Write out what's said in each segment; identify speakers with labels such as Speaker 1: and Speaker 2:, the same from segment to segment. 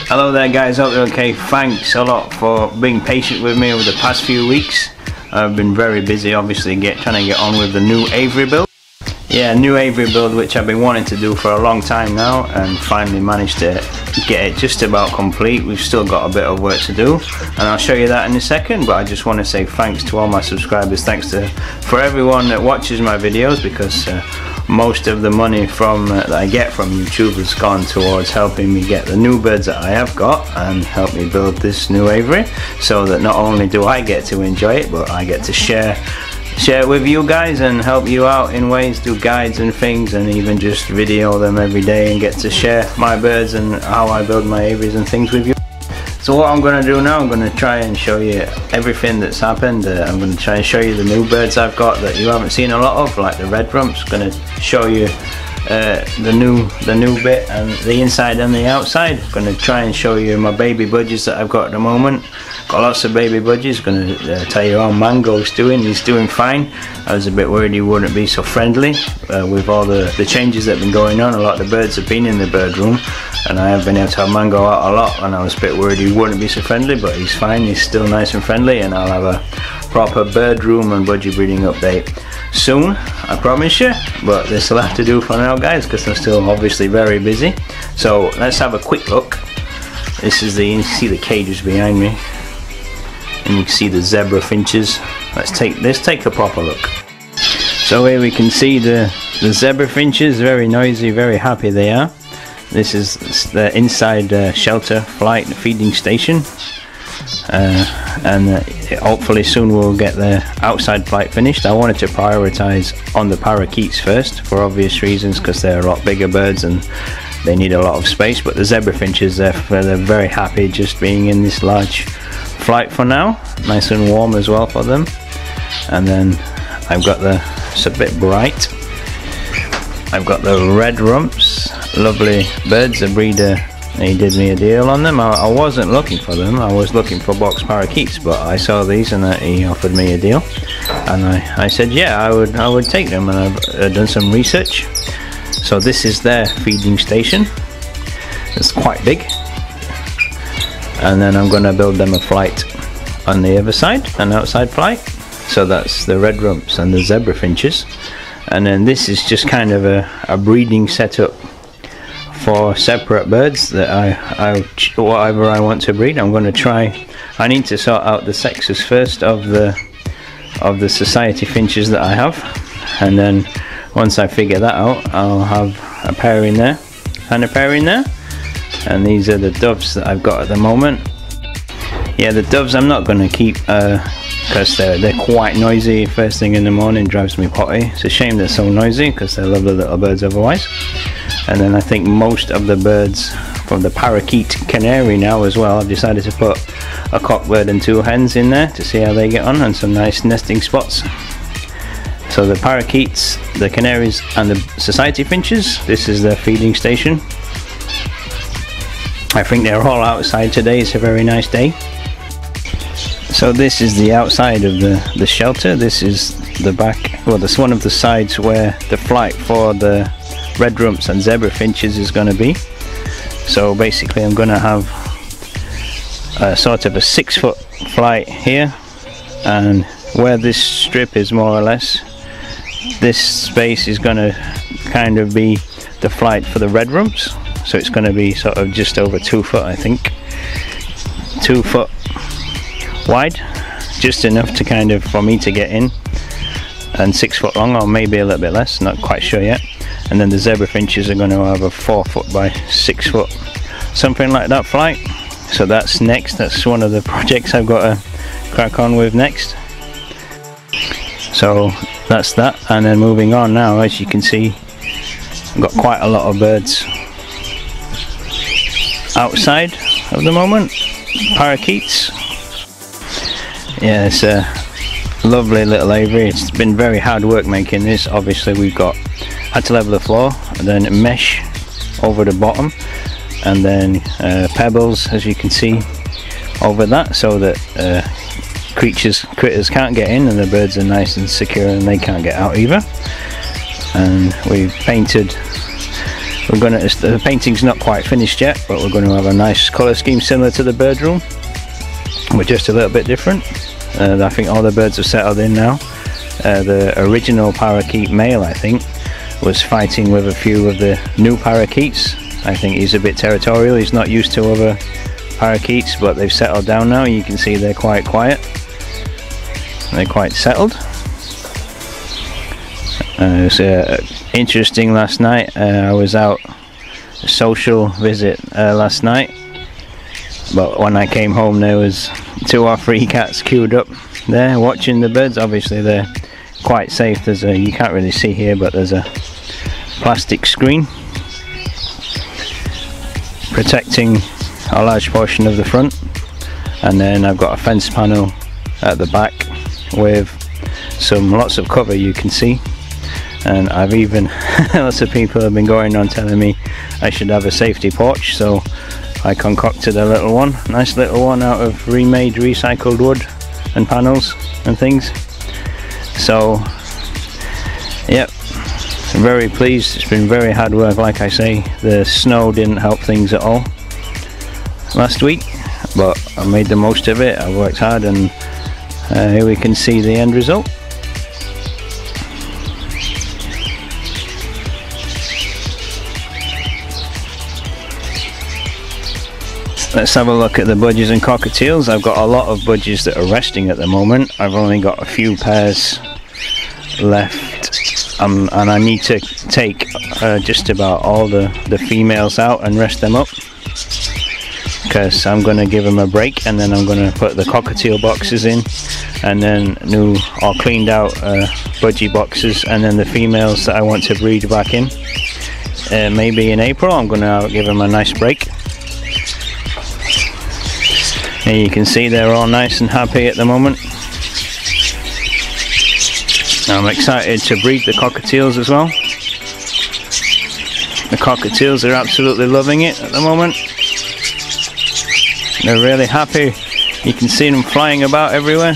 Speaker 1: Hello there guys, hope you're okay. Thanks a lot for being patient with me over the past few weeks. I've been very busy obviously trying to get on with the new Avery build. Yeah, new Avery build which I've been wanting to do for a long time now, and finally managed to get it just about complete. We've still got a bit of work to do and I'll show you that in a second, but I just want to say thanks to all my subscribers. Thanks for everyone that watches my videos, because most of the money that I get from YouTube has gone towards helping me get the new birds that I have got and help me build this new Avery, so that not only do I get to enjoy it, but I get to share it with you guys and help you out in ways, do guides and things, and even just video them every day and get to share my birds and how I build my Aviaries and things with you. So what I'm going to do now, I'm going to try and show you everything that's happened. I'm going to try and show you the new birds I've got that you haven't seen a lot of, like the red rumps. Going to show you the new bit and the inside and the outside. I'm going to try and show you my baby budgies that I've got at the moment. Got lots of baby budgies. Going to tell you how Mango's doing. He's doing fine. I was a bit worried he wouldn't be so friendly with all the changes that have been going on. A lot of the birds have been in the bird room, and I have been able to have Mango out a lot, and I was a bit worried he wouldn't be so friendly, but he's fine. He's still nice and friendly, and I'll have a proper bird room and budgie breeding update soon, I promise you. But this will have to do for now guys, because I'm still obviously very busy. So let's have a quick look. This is you can see the cages behind me, and you can see the zebra finches. Let's take a proper look. So here we can see the zebra finches, very noisy, very happy they are. This is the inside shelter, flight, feeding station, and hopefully soon we'll get the outside flight finished. I wanted to prioritize on the parakeets first for obvious reasons, because they're a lot bigger birds and they need a lot of space, but the zebra finches, they're very happy just being in this large flight for now. Nice and warm as well for them. And then I've got it's a bit bright, I've got the red rumps, lovely birds. The breeder, he did me a deal on them. I wasn't looking for them, I was looking for box parakeets, but I saw these and he offered me a deal, and I said yeah, I would take them, and I've done some research. So this is their feeding station. It's quite big, and then I'm going to build them a flight on the other side, an outside flight. So that's the red rumps and the zebra finches, and then this is just kind of a breeding setup for separate birds that whatever I want to breed. I'm going to try. I need to sort out the sexes first of the society finches that I have, and then once I figure that out, I'll have a pair in there and a pair in there. And these are the doves that I've got at the moment. Yeah, the doves I'm not going to keep because they're quite noisy first thing in the morning, drives me potty. It's a shame they're so noisy because they're lovely little birds otherwise. And then I think most of the birds from the parakeet canary now as well, I've decided to put a cockbird and 2 hens in there to see how they get on, and some nice nesting spots. So the parakeets, the canaries and the society finches, this is their feeding station. I think they're all outside today, it's a very nice day. So this is the outside of the shelter. This is the back, well, this is one of the sides where the flight for the red rumps and zebra finches is going to be. So basically I'm going to have a sort of a 6-foot flight here, and where this strip is more or less, this space is going to kind of be the flight for the red rumps. So it's going to be sort of just over 2 foot, I think, 2 foot wide, just enough to kind of for me to get in, and 6 foot long, or maybe a little bit less, not quite sure yet. And then the zebra finches are going to have a 4 foot by 6 foot, something like that flight. So that's next, that's one of the projects I've got to crack on with next. So that's that, and then moving on now, as you can see, I've got quite a lot of birds outside at the moment, parakeets. Yeah, it's a lovely little Avery. It's been very hard work making this. Obviously we've had to level the floor, and then mesh over the bottom, and then pebbles, as you can see, over that, so that critters can't get in, and the birds are nice and secure and they can't get out either. And we've painted We're gonna, the painting's not quite finished yet, but we're going to have a nice colour scheme similar to the bird room, but just a little bit different. I think all the birds have settled in now. The original parakeet male, I think, was fighting with a few of the new parakeets. I think he's a bit territorial, he's not used to other parakeets, but they've settled down now. You can see they're quite quiet, they're quite settled. It was interesting last night. I was out a social visit last night, but when I came home there was 2 or 3 cats queued up there watching the birds. Obviously they're quite safe. There's a, you can't really see here, but there's a plastic screen protecting a large portion of the front, and then I've got a fence panel at the back with lots of cover you can see. And I've even lots of people have been going on telling me I should have a safety porch, so I concocted a little one, nice little one out of remade recycled wood and panels and things. So yep, I'm very pleased. It's been very hard work, like I say. The snow didn't help things at all last week, but I made the most of it. I worked hard, and here we can see the end result. Let's have a look at the budgies and cockatiels. I've got a lot of budgies that are resting at the moment. I've only got a few pairs left, and I need to take just about all the females out and rest them up, because I'm going to give them a break, and then I'm going to put the cockatiel boxes in, and then new or cleaned out budgie boxes, and then the females that I want to breed back in. Maybe in April I'm going to give them a nice break. And you can see they're all nice and happy at the moment. I'm excited to breed the cockatiels as well. The cockatiels are absolutely loving it at the moment. They're really happy. You can see them flying about everywhere.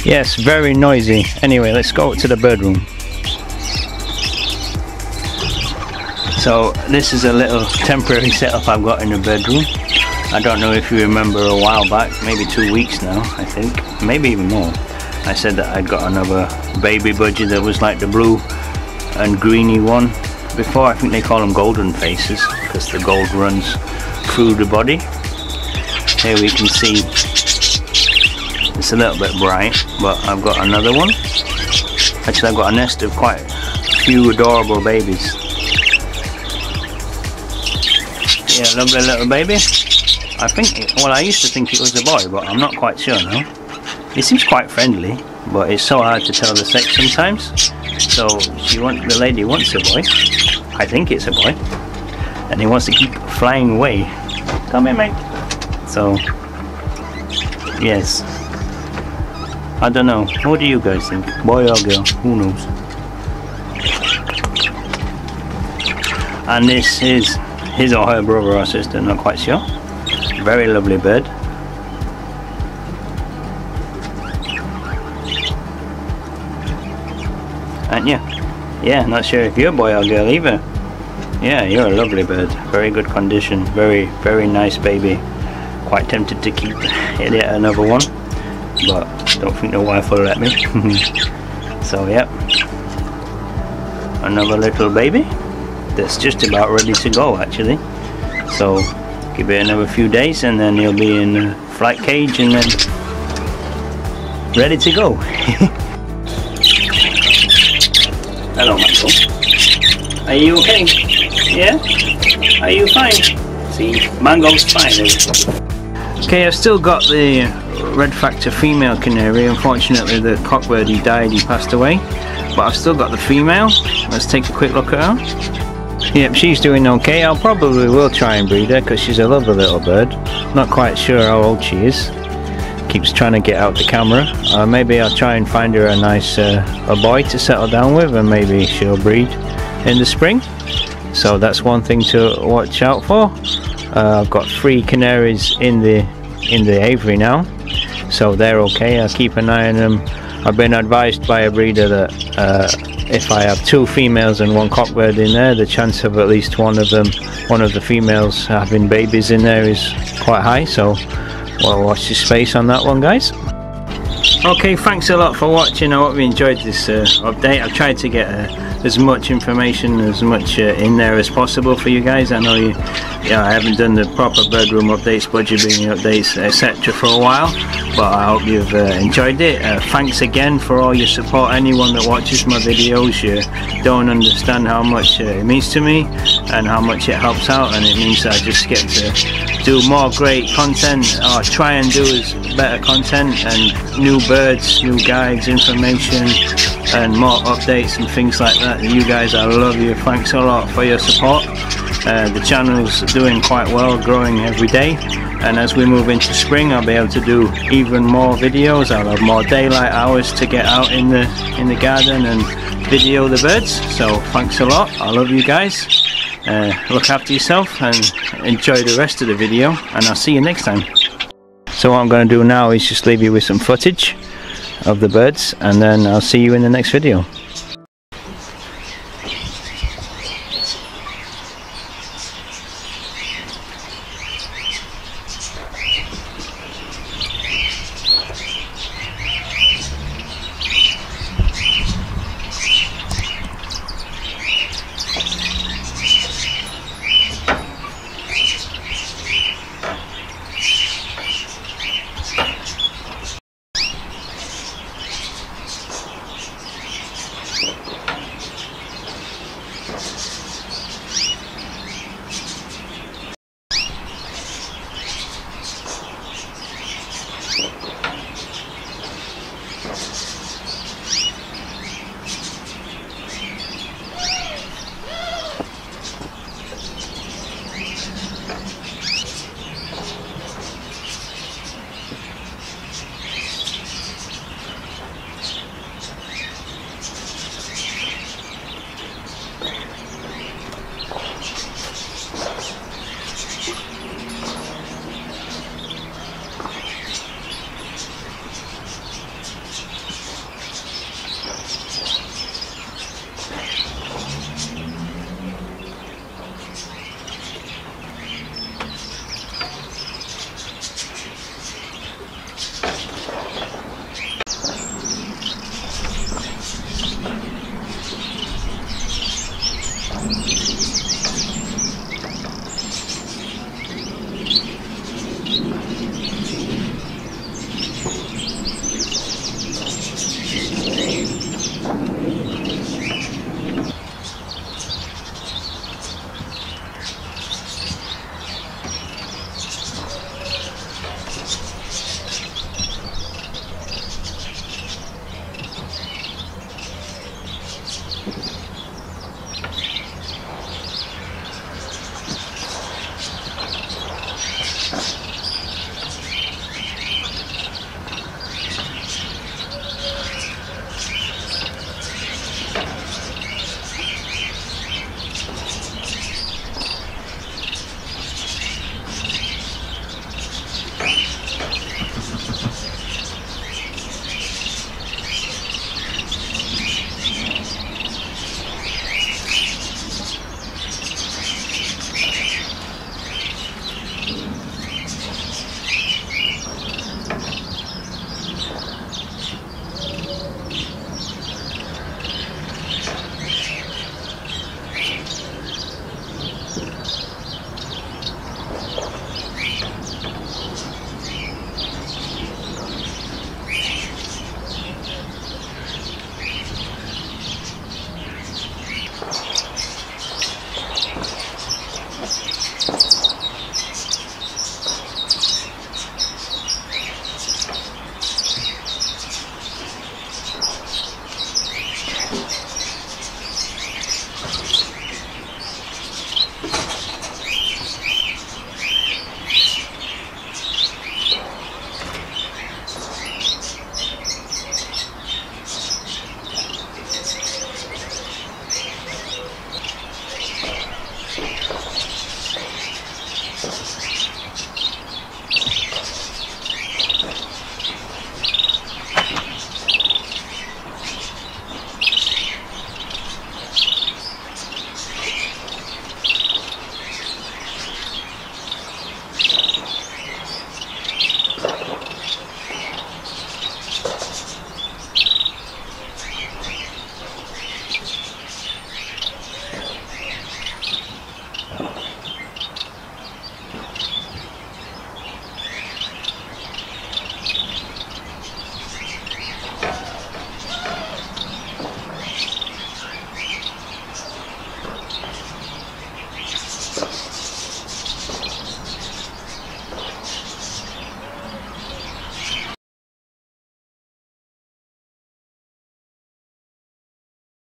Speaker 1: Yes, very noisy. Anyway, let's go to the bird room. So this is a little temporary setup I've got in the bedroom. I don't know if you remember a while back, maybe 2 weeks now, I think, maybe even more. I said that I'd got another baby budgie that was like the blue and greeny one before. I think they call them golden faces because the gold runs through the body. Here we can see it's a little bit bright, but I've got another one. Actually, I've got a nest of quite a few adorable babies. Yeah, lovely little baby. I think, well, I used to think it was a boy, but I'm not quite sure now. He seems quite friendly, but it's so hard to tell the sex sometimes. So the lady wants a boy. I think it's a boy, and he wants to keep flying away. Come here, mate. So yes, I don't know. What do you guys think? Boy or girl? Who knows? And this is his or her brother or sister, not quite sure. Very lovely bird. Aren't you? Yeah, not sure if you're a boy or girl either. Yeah, you're a lovely bird. Very good condition. Very, very nice baby. Quite tempted to keep yet another one, but don't think the wife will let me. So yeah, another little baby that's just about ready to go actually. So give it another few days and then he'll be in a flight cage and then ready to go. Hello, Michael. Are you okay? Yeah? Are you fine? See, Mango's fine. Okay, I've still got the red factor female canary. Unfortunately the cockbird, he died, he passed away, but I've still got the female. Let's take a quick look at her. Yep, she's doing okay. I'll probably will try and breed her because she's a lovely little bird. Not quite sure how old she is. Keeps trying to get out the camera. Maybe I'll try and find her a nice a boy to settle down with, and maybe she'll breed in the spring. So that's one thing to watch out for. I've got 3 canaries in the in the aviary now, so they're okay. I'll keep an eye on them. I've been advised by a breeder that if I have 2 females and 1 cockbird in there, the chance of at least one of the females having babies in there is quite high, so well, watch this space on that one, guys. Okay, thanks a lot for watching. I hope you enjoyed this update. I've tried to get as much information, as much in there as possible for you guys. I know I haven't done the proper bedroom updates, budgie breeding updates, etc. for a while, but I hope you've enjoyed it. Thanks again for all your support. Anyone that watches my videos, you don't understand how much it means to me and how much it helps out, and it means that I just get to do more great content, or try and do better content, and new birds, new guides, information, and more updates and things like that. You guys, I love you. Thanks a lot for your support. The channel's doing quite well, growing every day, and as we move into spring, I'll be able to do even more videos. I'll have more daylight hours to get out in the garden and video the birds. So thanks a lot. I love you guys. Look after yourself and enjoy the rest of the video, and I'll see you next time. So what I'm going to do now is just leave you with some footage of the birds, and then I'll see you in the next video.